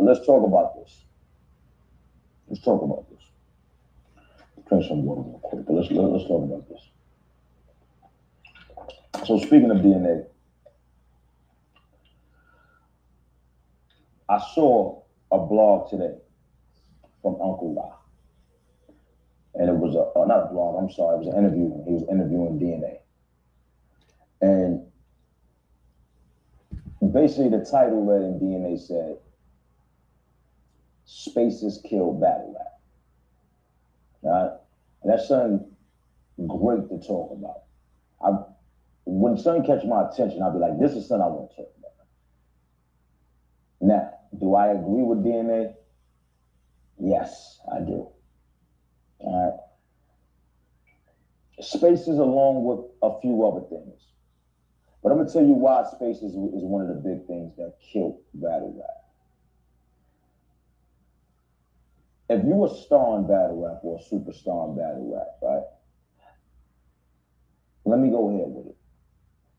let's talk about this. Let's talk about this. Drink some water real quick, but let's talk about this. So speaking of DNA, I saw a blog today from Uncle La, and it was not a blog. I'm sorry, it was an interview. He was interviewing DNA, and basically the title read in DNA said, "Spaces kill battle rap." All right, and that's something great to talk about. When something catches my attention, I'll be like, "This is something I want to talk about." Now, do I agree with DNA? Yes, I do. All right. Spaces along with a few other things. But I'm going to tell you why spaces is one of the big things that killed battle rap. If you a star in battle rap or a superstar in battle rap, right? Let me go ahead with it.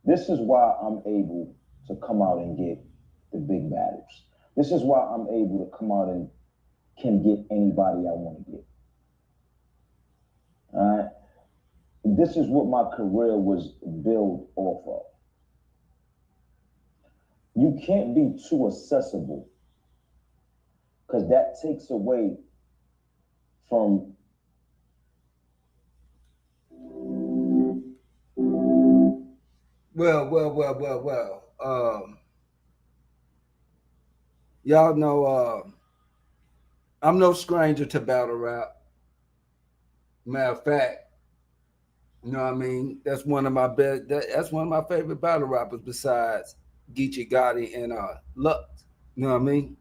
This is why I'm able to come out and get the big battles. This is why I'm able to come out and can get anybody I want to get. All right? This is what my career was built off of. You can't be too accessible because that takes away from Y'all know I'm no stranger to battle rap. Matter of fact, you know what I mean? That's one of my best. That's one of my favorite battle rappers besides Geechee Gotti and Lux. You know what I mean?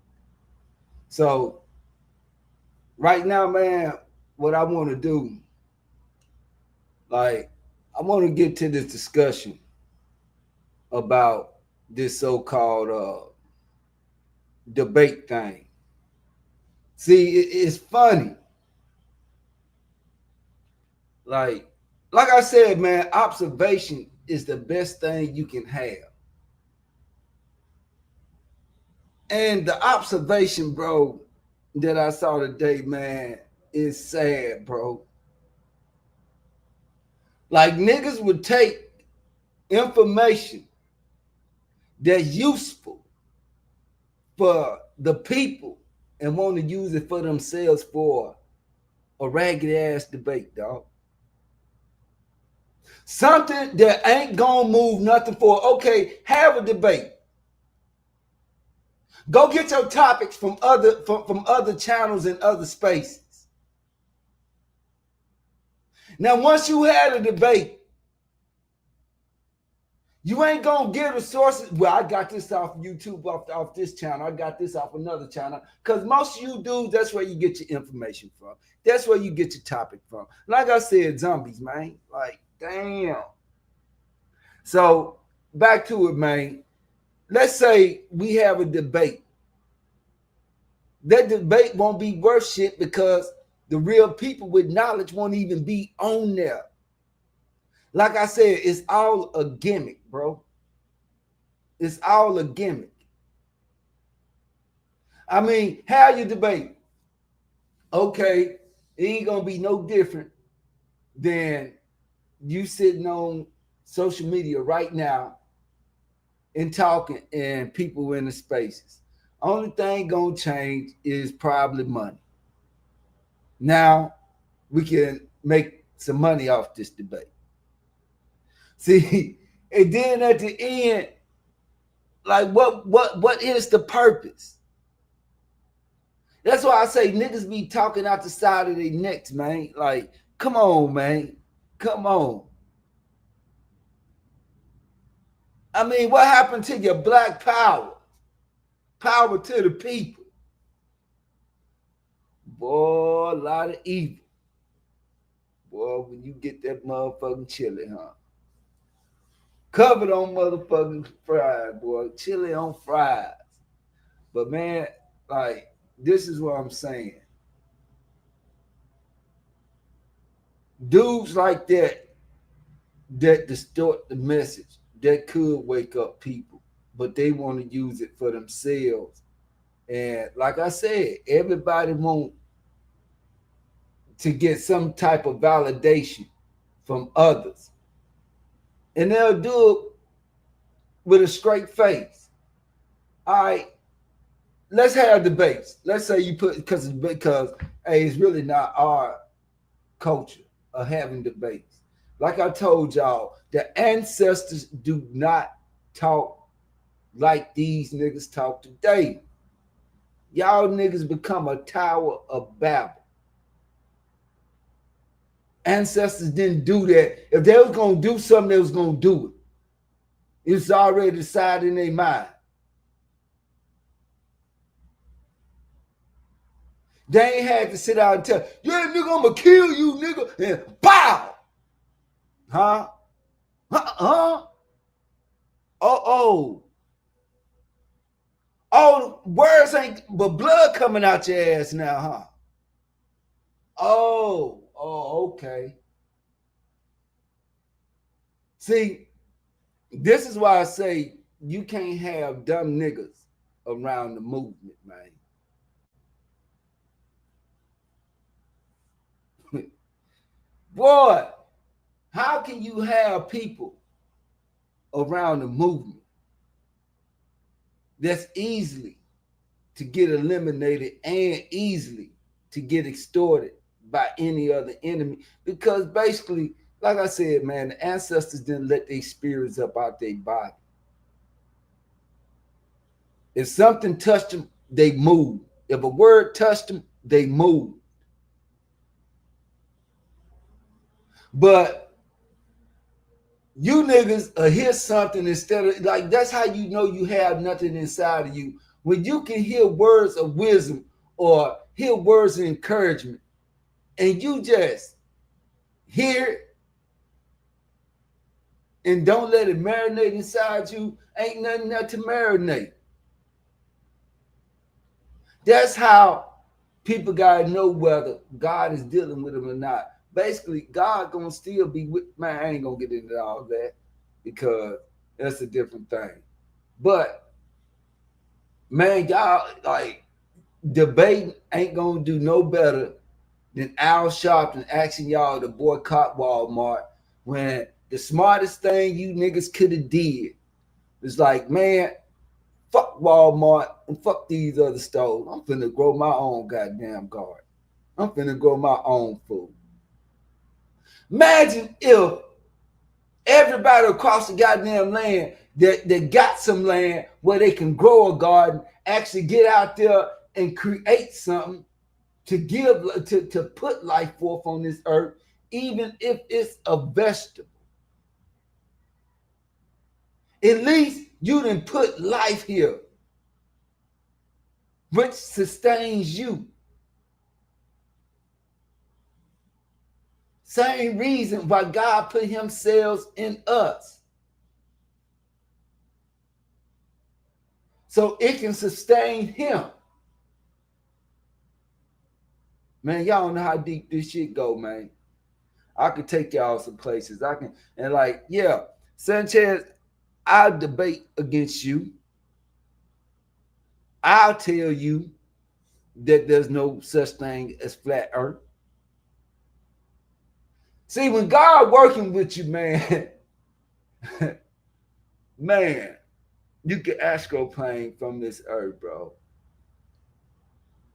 So right now, man, what I want to do, like, I want to get to this discussion about this so-called debate thing. See, it's funny. Like, like I said, man, observation is the best thing you can have. And the observation, bro, that I saw today, man, is sad, bro. Like niggas would take information that's useful for the people and want to use it for themselves for a ragged ass debate, dog. Something that ain't gonna move nothing for. Okay, have a debate. Go get your topics from other channels and other spaces. Now, once you had a debate, you ain't gonna get the sources. Well, I got this off YouTube, off this channel. I got this off another channel. Because most of you dudes, that's where you get your information from. That's where you get your topic from. Like I said, zombies, man. Like, damn. So back to it, man. Let's say we have a debate. That debate won't be worth shit because the real people with knowledge won't even be on there. Like I said, it's all a gimmick, bro. It's all a gimmick. I mean, how you debate? Okay, it ain't gonna be no different than you sitting on social media right now and talking and people in the spaces. Only thing gonna change is probably money. Now we can make some money off this debate. See, and then at the end, like what is the purpose? That's why I say niggas be talking out the side of their necks, man. Like, come on, man. Come on. I mean, what happened to your black power? Power to the people. Boy, a lot of evil. Boy, when you get that motherfucking chili, huh? Covered on motherfucking fries, boy. Chili on fries. But man, like, this is what I'm saying. Dudes like that distort the message, that could wake up people, but they want to use it for themselves And like I said, everybody want to get some type of validation from others. And they'll do it with a straight face. All right, let's have debates. Let's say you put because hey, it's really not our culture of having debates. Like I told y'all, the ancestors do not talk like these niggas talk today. Y'all niggas become a Tower of Babel. Ancestors didn't do that. If they was gonna do something, they was gonna do it. It's already decided in their mind. They ain't had to sit out and tell, yeah, nigga, I'm gonna kill you, nigga, and pow! Huh? Huh? Oh. Oh, words ain't, but blood coming out your ass now, huh? Oh, okay. See, this is why I say you can't have dumb niggas around the movement, man. Boy, how can you have people around the movement that's easily to get eliminated and easily to get extorted by any other enemy? Because basically, like I said, man, the ancestors didn't let their spirits up out their body. If something touched them, they moved. If a word touched them, they moved. But you niggas hear something instead of, like, that's how you know you have nothing inside of you. When you can hear words of wisdom or hear words of encouragement and you just hear it and don't let it marinate inside you, ain't nothing there to marinate. That's how people gotta know whether God is dealing with them or not. Basically, God gonna still be with, man, I ain't gonna get into all that because that's a different thing. But man, y'all, like, debating ain't gonna do no better than Al Sharpton asking y'all to boycott Walmart when the smartest thing you niggas could have did was like, man, fuck Walmart and fuck these other stores. I'm finna grow my own goddamn garden. I'm finna grow my own food. Imagine if everybody across the goddamn land that got some land where they can grow a garden actually get out there and create something to give to put life forth on this earth, even if it's a vegetable. At least you didn't put life here, which sustains you. Same reason why God put himself in us. So it can sustain him. Man, y'all don't know how deep this shit go, man. I could take y'all some places. I can, and like, yeah, Sanchez, I'll debate against you. I'll tell you that there's no such thing as flat earth. See, when God working with you, man, man, you can astroplane from this earth, bro.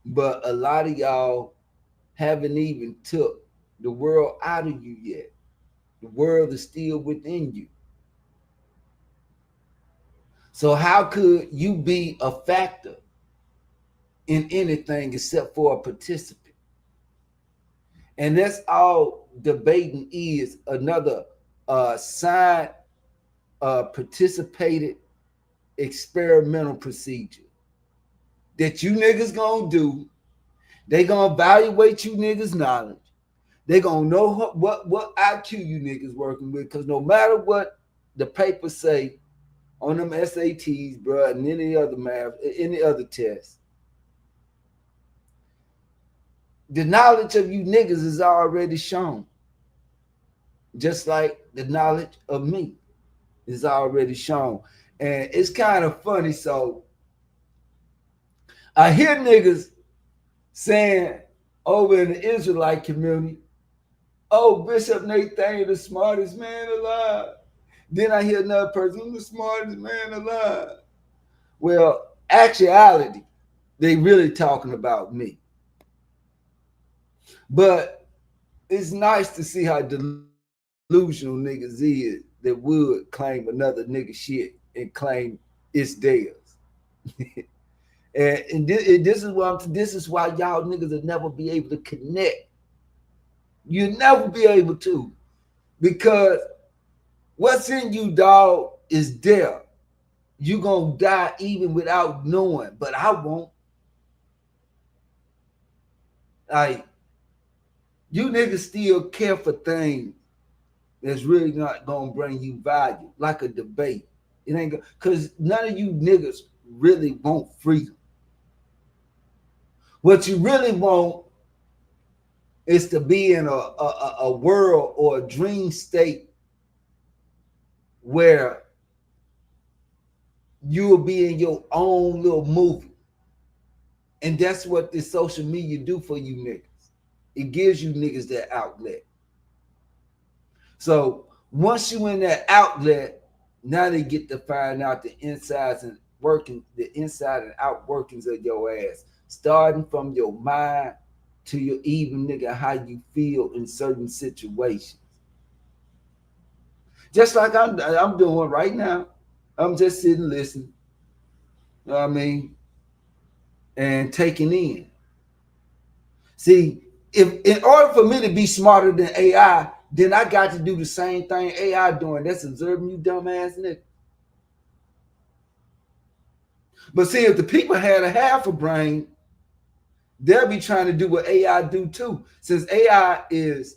But a lot of y'all haven't even took the world out of you yet. The world is still within you. So how could you be a factor in anything except for a participant? And that's all debating is, another side participated experimental procedure that you niggas gonna do. They gonna evaluate you niggas' knowledge. They gonna know what IQ you niggas working with, because no matter what the papers say on them SATs, bro, and any other math, any other test, the knowledge of you niggas is already shown. Just like the knowledge of me is already shown. And it's kind of funny. So I hear niggas saying over in the Israelite community, oh, Bishop Nathaniel, the smartest man alive. Then I hear another person, the smartest man alive. Well, actuality, they really talking about me. But it's nice to see how delusional niggas is that would claim another nigga shit and claim it's theirs. and this is why y'all niggas will never be able to connect. You'll never be able to, because what's in you, dog, is there. You gonna die even without knowing, but I won't. Like, you niggas still care for things that's really not gonna bring you value, like a debate. It ain't gonna, cause none of you niggas really want freedom. What you really want is to be in a world or a dream state where you will be in your own little movie. And that's what this social media do for you niggas. It gives you niggas that outlet. So once you in that outlet, now they get to find out the inside and out workings of your ass, starting from your mind to your even nigga how you feel in certain situations. Just like I'm doing right now. I'm just sitting listening. You know what I mean? And taking in. See, if in order for me to be smarter than AI, then I got to do the same thing AI doing. That's observing you dumbass nigga. But see, if the people had a half a brain, they'll be trying to do what AI do too. Since AI is,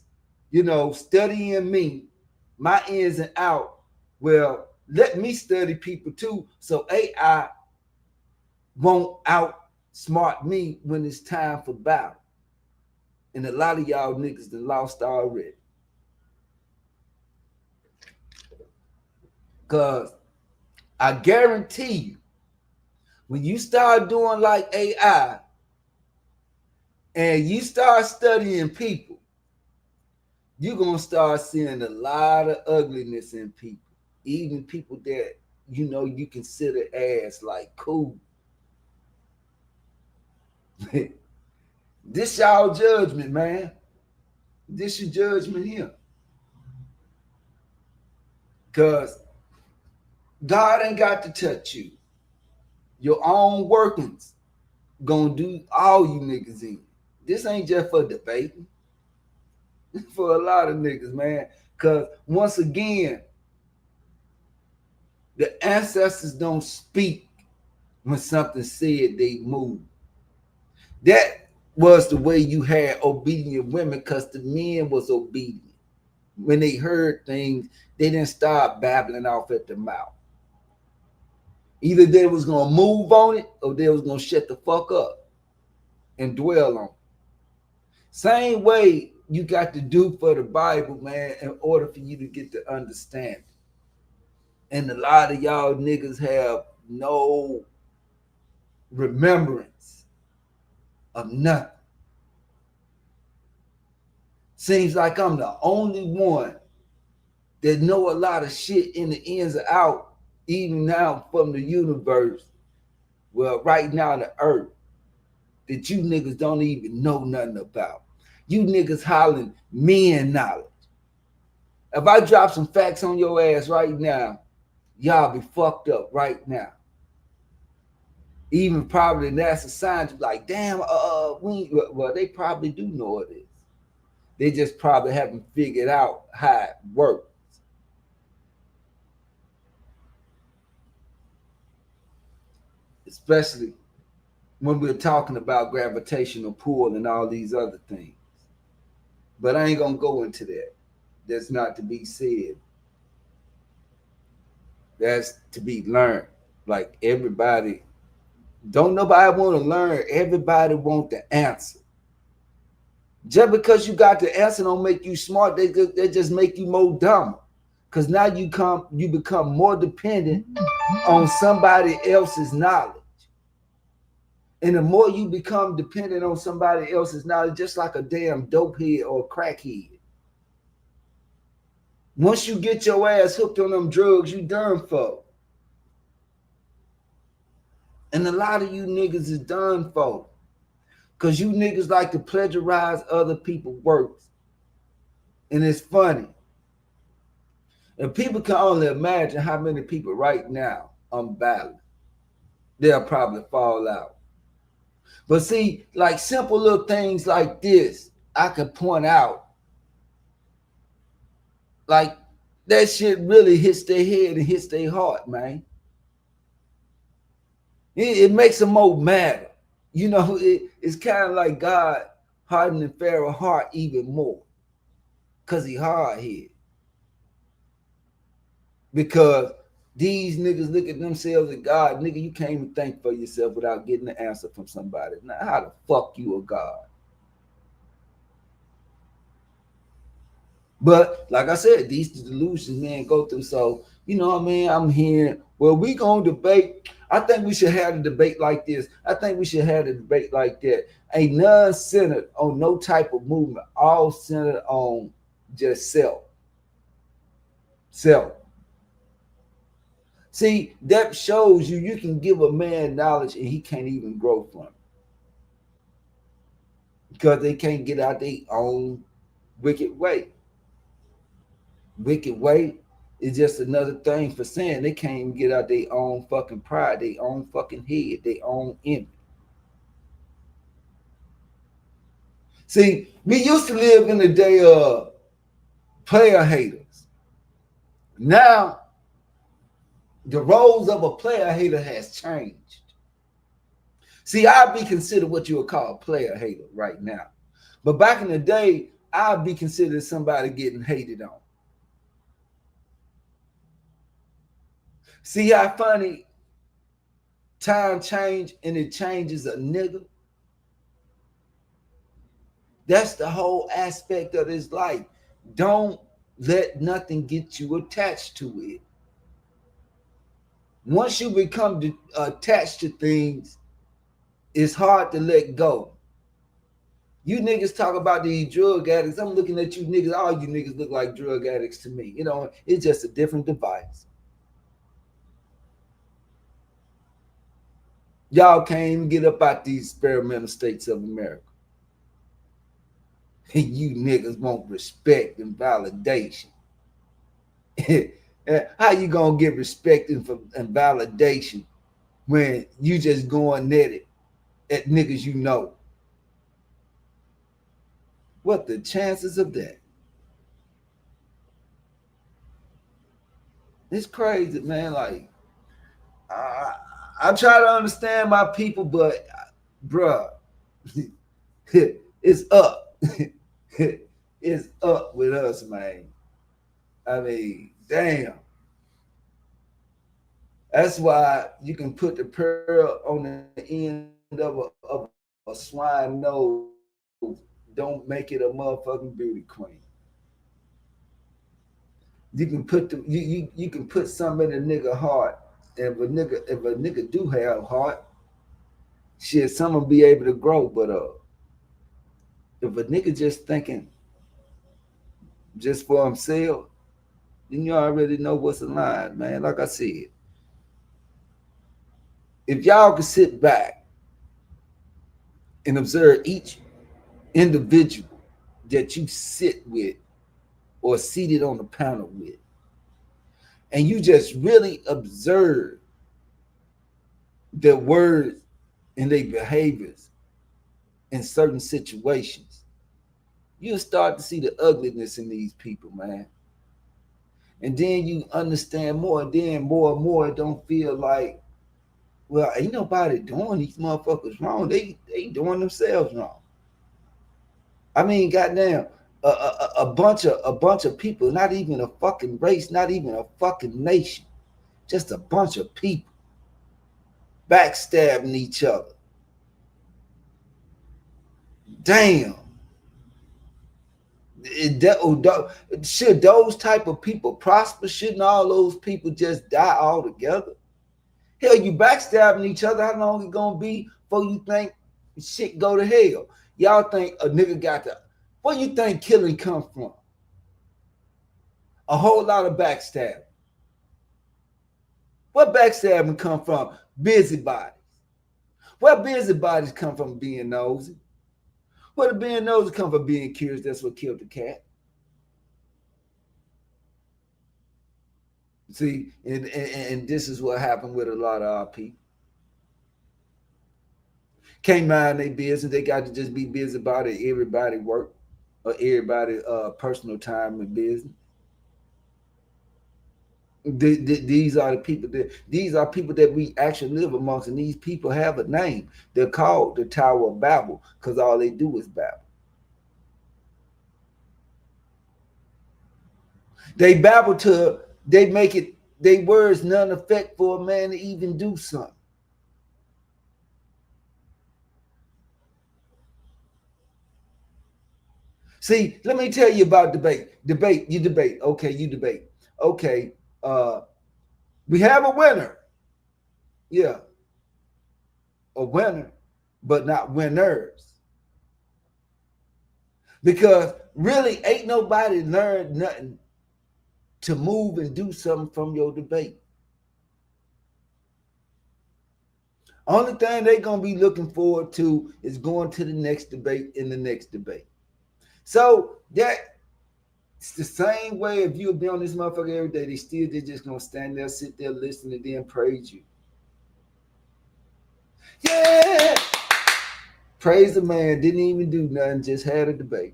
studying me, my ins and out, well, let me study people too, so AI won't outsmart me when it's time for battle. And a lot of y'all niggas done lost already. Because I guarantee you, when you start doing like AI and you start studying people, you're going to start seeing a lot of ugliness in people. Even people that, you consider as like cool. This y'all judgment, man. This your judgment here. Because God ain't got to touch you. Your own workings gonna do all you niggas in. This ain't just for debating. For a lot of niggas, man. Because once again, the ancestors don't speak when something said they move. That was the way you had obedient women, because the men was obedient. When they heard things, they didn't start babbling off at the mouth. Either they was going to move on it or they was going to shut the fuck up and dwell on it. Same way you got to do for the Bible, man, in order for you to get the understanding. And a lot of y'all niggas have no remembrance of nothing. Seems like I'm the only one that know a lot of shit in the ins and out, even now from the universe, well, right now the earth, that you niggas don't even know nothing about. You niggas hollering men knowledge. If I drop some facts on your ass right now, y'all be fucked up right now. Even probably NASA scientists like, damn, well, they probably do know it is. They just probably haven't figured out how it works. Especially when we're talking about gravitational pull and all these other things. But I ain't gonna go into that. That's not to be said. That's to be learned. Like everybody, don't nobody want to learn. Everybody want the answer. Just because you got the answer don't make you smart. They just make you more dumb. Because now you become more dependent on somebody else's knowledge. And the more you become dependent on somebody else's knowledge, just like a damn dope head or a crackhead. Once you get your ass hooked on them drugs, you done for. And a lot of you niggas is done for. Because you niggas like to plagiarize other people's works. And it's funny. And people can only imagine how many people right now unbalanced. They'll probably fall out. But see, like simple little things like this, I could point out. Like that shit really hits their head and hits their heart, man. It makes them more mad. You know, it's kind of like God hardening Pharaoh's heart even more. Because he hard-headed. Because these niggas look at themselves as God. Nigga, you can't even think for yourself without getting the answer from somebody. Now, how the fuck you a God? But like I said, these delusions, man, go through. So, you know what I mean? I'm hearing, well, we gonna debate. I think we should have a debate like this. I think we should have a debate like that. Ain't none centered on no type of movement, all centered on just self. Self. See, that shows you can give a man knowledge and he can't even grow from it. Because they can't get out their own wicked way. Wicked way is just another thing for saying they can't even get out their own fucking pride, their own fucking head, their own envy. See, we used to live in the day of player haters. Now, the roles of a player hater has changed. See, I'd be considered what you would call a player hater right now. But back in the day, I'd be considered somebody getting hated on. See how funny time change and it changes a nigga? That's the whole aspect of this life. Don't let nothing get you attached to it. Once you become attached to things, it's hard to let go. You niggas talk about these drug addicts. I'm looking at you niggas. All you niggas look like drug addicts to me. You know, it's just a different device. Y'all can't even get up out these experimental states of America. And you niggas want respect and validation. How you gonna get respect and validation when you just going at it at niggas you know? What the chances of that? It's crazy, man. Like, I try to understand my people, but bruh, it's up. It's up with us, man. I mean, damn. That's why you can put the pearl on the end of a swine nose. Don't make it a motherfucking beauty queen. You can put you can put something in a nigga heart. And if a nigga do have heart, shit, some will be able to grow. But if a nigga just thinking just for himself, then you already know what's in line, man. Like I said, if y'all can sit back and observe each individual that you sit with or seated on the panel with, and you just really observe their words and their behaviors in certain situations, you'll start to see the ugliness in these people, man. And then you understand more, and then more and more, it don't feel like, well, ain't nobody doing these motherfuckers wrong. They doing themselves wrong. I mean, goddamn, a bunch of people, not even a fucking race, not even a fucking nation, just a bunch of people backstabbing each other. Damn. Should those type of people prosper? Shouldn't all those people just die altogether? Hell, you backstabbing each other. How long it gonna be before you think shit go to hell? Y'all think a nigga got the, where you think killing come from? A whole lot of backstabbing. Where backstabbing come from? Busybodies. Where busybodies come from? Being nosy. Where the being nosy come from? Being curious. That's what killed the cat. See, and this is what happened with a lot of our people. Can't mind their business. They got to just be busy about it. Everybody work or everybody personal time and business. These are the people that we actually live amongst, and these people have a name. They're called the Tower of Babel because all they do is babble. They babble to, they make it, they words none effect for a man to even do something. See, let me tell you about debate. You debate. Okay, you debate. Okay, we have a winner. Yeah, a winner, but not winners. Because really ain't nobody learned nothing to move and do something from your debate. Only thing they're going to be looking forward to is going to the next debate and the next debate. So it's the same way if you'll be on this motherfucker every day, they're just going to stand there, sit there, listen, and then praise you. Yeah! Praise the man, didn't even do nothing, just had a debate.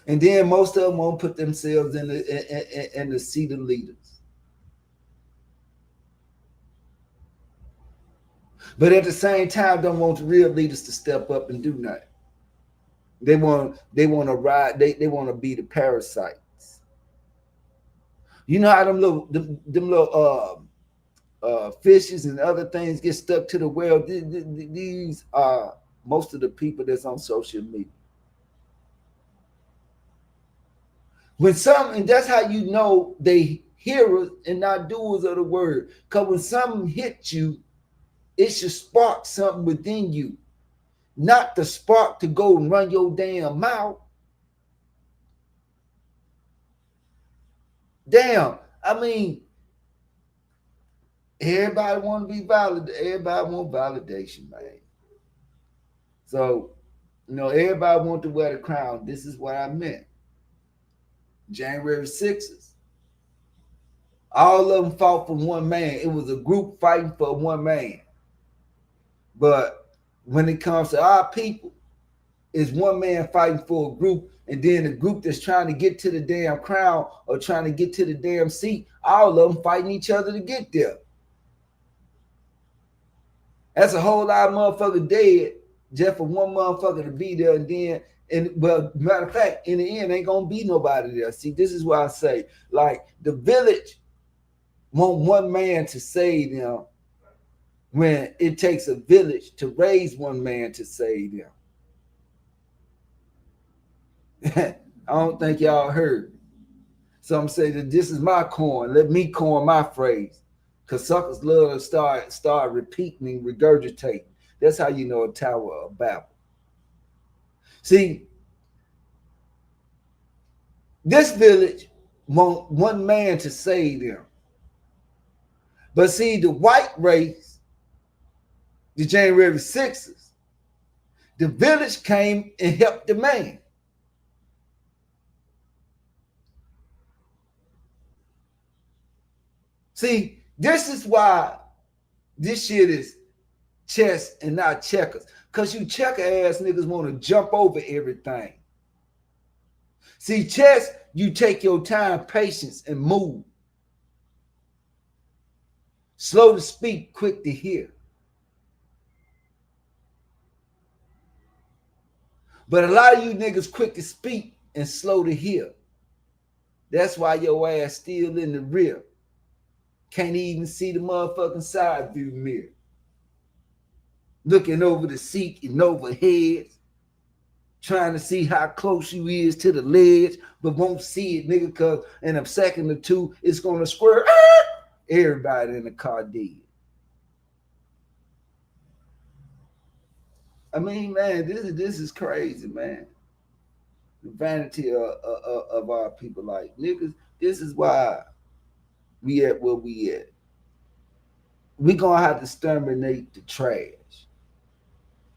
And then most of them won't put themselves in the seat of leaders. But at the same time, don't want the real leaders to step up and do nothing. They want to ride, they want to be the parasites. You know how them little fishes and other things get stuck to the well? These are most of the people that's on social media. And that's how you know they hearers and not doers of the word. Because when something hits you, it should spark something within you. Not the spark to go and run your damn mouth. Damn, I mean, everybody want to be validated. Everybody want validation, man. So, everybody want to wear the crown. This is what I meant. January 6th. All of them fought for one man. It was a group fighting for one man. But when it comes to our people, it's one man fighting for a group, and then the group that's trying to get to the damn crown or trying to get to the damn seat, all of them fighting each other to get there. That's a whole lot of motherfuckers dead just for one motherfucker to be there, but matter of fact, in the end, ain't gonna be nobody there. See, this is why I say, like, the village want one man to save them when it takes a village to raise one man to save them. I don't think y'all heard. Some say that this is my coin. Let me coin my phrase. Because suckers love to start repeating and regurgitating. That's how you know a Tower of Babel. See, this village want one man to save them. But see, the white race, the January 6th, the village came and helped the man. See, this is why this shit is chess and not checkers. Because you checker ass niggas want to jump over everything. See, chess, you take your time, patience, and move. Slow to speak, quick to hear. But a lot of you niggas quick to speak and slow to hear. That's why your ass still in the rear. Can't even see the motherfucking side view mirror. Looking over the seat and overhead. Trying to see how close you is to the ledge, but won't see it, nigga, because in a second or two, it's going to square. Everybody in the car did. I mean, man, this is crazy, man. The vanity of our people, like niggas. This is why we at where we at. We gonna have to exterminate the trash,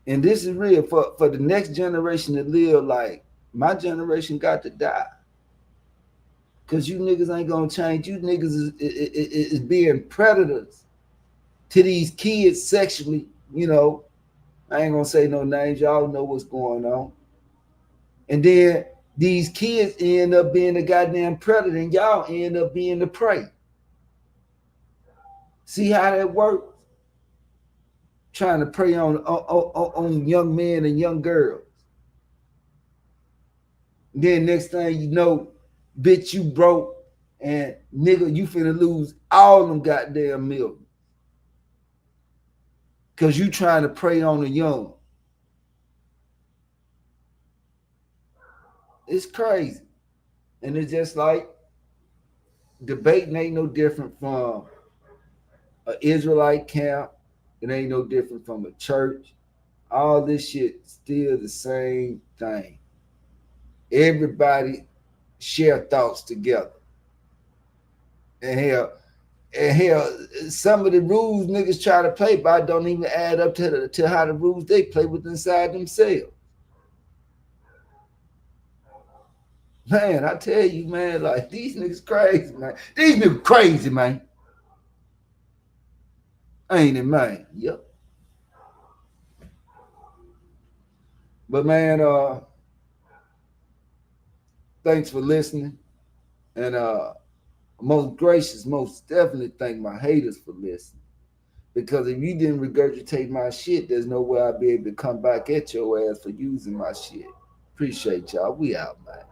and this is real for the next generation to live. Like my generation got to die, cause you niggas ain't gonna change. You niggas is being predators to these kids sexually. You know, I ain't gonna say no names. Y'all know what's going on. And then these kids end up being the goddamn predator, and y'all end up being the prey. See how that works? Trying to prey on young men and young girls. Then next thing you know, bitch, you broke, and nigga, you finna lose all them goddamn millions. Cause you trying to prey on the young. It's crazy. And it's just like debating ain't no different from an Israelite camp. It ain't no different from a church. All this shit still the same thing. Everybody share thoughts together. And hell, some of the rules niggas try to play by don't even add up to how the rules they play with inside themselves. Man, I tell you, man, like these niggas crazy, man. These niggas crazy, man. Ain't it, man? Yep. But man, thanks for listening. And most gracious, most definitely thank my haters for listening. Because if you didn't regurgitate my shit, there's no way I'd be able to come back at your ass for using my shit. Appreciate y'all. We out, man.